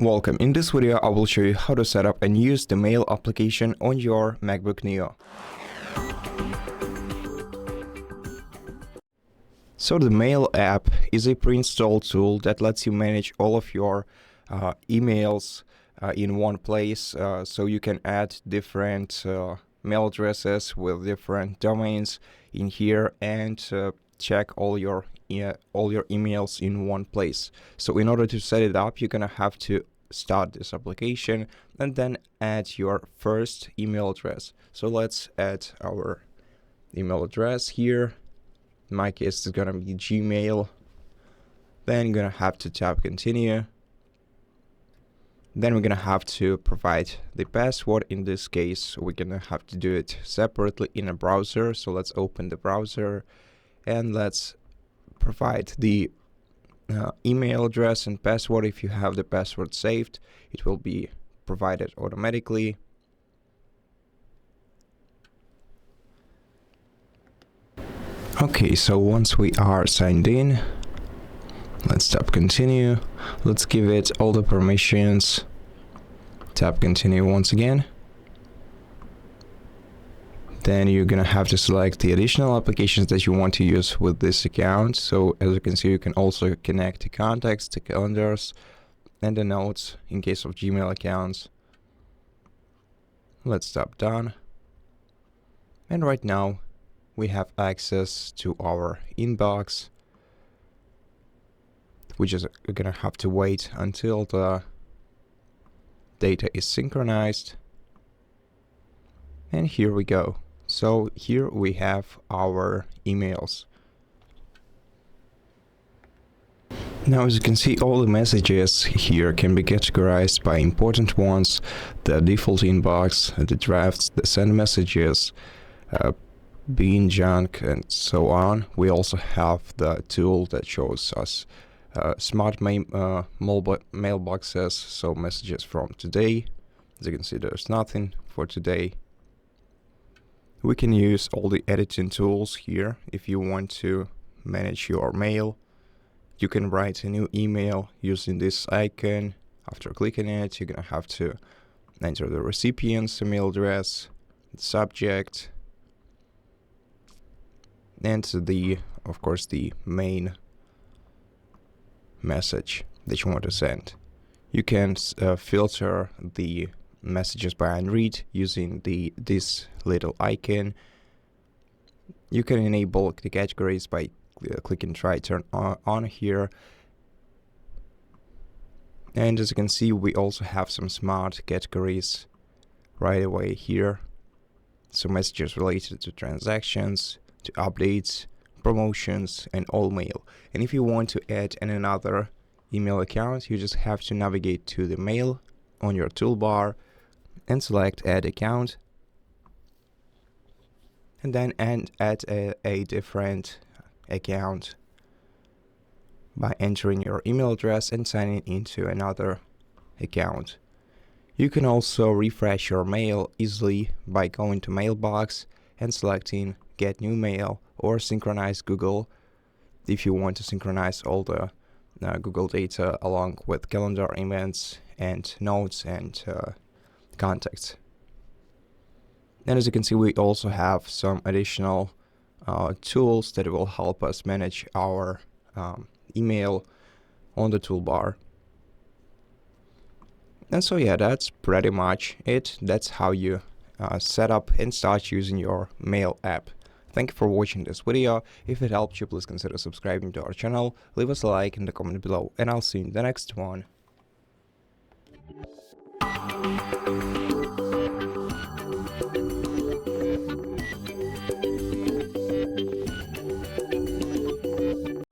Welcome. In this video, I will show you how to set up and use the Mail application on your MacBook Neo. So the Mail app is a pre-installed tool that lets you manage all of your emails in one place. So you can add different mail addresses with different domains in here and check all your emails in one place. So in order to set it up, you're gonna have to start this application and then add your first email address. So let's add our email address here. In my case, it's gonna be Gmail. Then you're gonna have to tap continue. Then we're gonna have to provide the password. In this case, we're gonna have to do it separately in a browser. So let's open the browser and let's provide the email address and password. If you have the password saved, it will be provided automatically. Okay, so once we are signed in, let's tap continue. Let's give it all the permissions. Tap continue once again. Then you're gonna have to select the additional applications that you want to use with this account. So as you can see, you can also connect to contacts, to calendars, and the notes in case of Gmail accounts. Let's tap done. And right now we have access to our inbox. We just gonna have to wait until the data is synchronized. And here we go. So here we have our emails. Now, as you can see, all the messages here can be categorized by important ones, the default inbox, the drafts, the send messages, being junk, and so on. We also have the tool that shows us smart mailboxes, so messages from today. As you can see, there's nothing for today. We can use all the editing tools here. If you want to manage your mail, you can write a new email using this icon. After clicking it, you're gonna have to enter the recipient's email address, the subject, and of course, the main message that you want to send. You can filter the messages by unread using this little icon. You can enable the categories by clicking try turn on here. And as you can see, we also have some smart categories right away here. So messages related to transactions, to updates, promotions, and all mail. And if you want to add another email account, you just have to navigate to the mail on your toolbar and select add account, and then add a different account by entering your email address and signing into another account. You can also refresh your mail easily by going to mailbox and selecting get new mail or synchronize Google if you want to synchronize all the Google data along with calendar events and notes and contacts. And as you can see, we also have some additional tools that will help us manage our email on the toolbar. And so yeah, that's pretty much it. That's how you set up and start using your Mail app. Thank you for watching this video. If it helped you, please consider subscribing to our channel, leave us a like in the comment below, and I'll see you in the next one.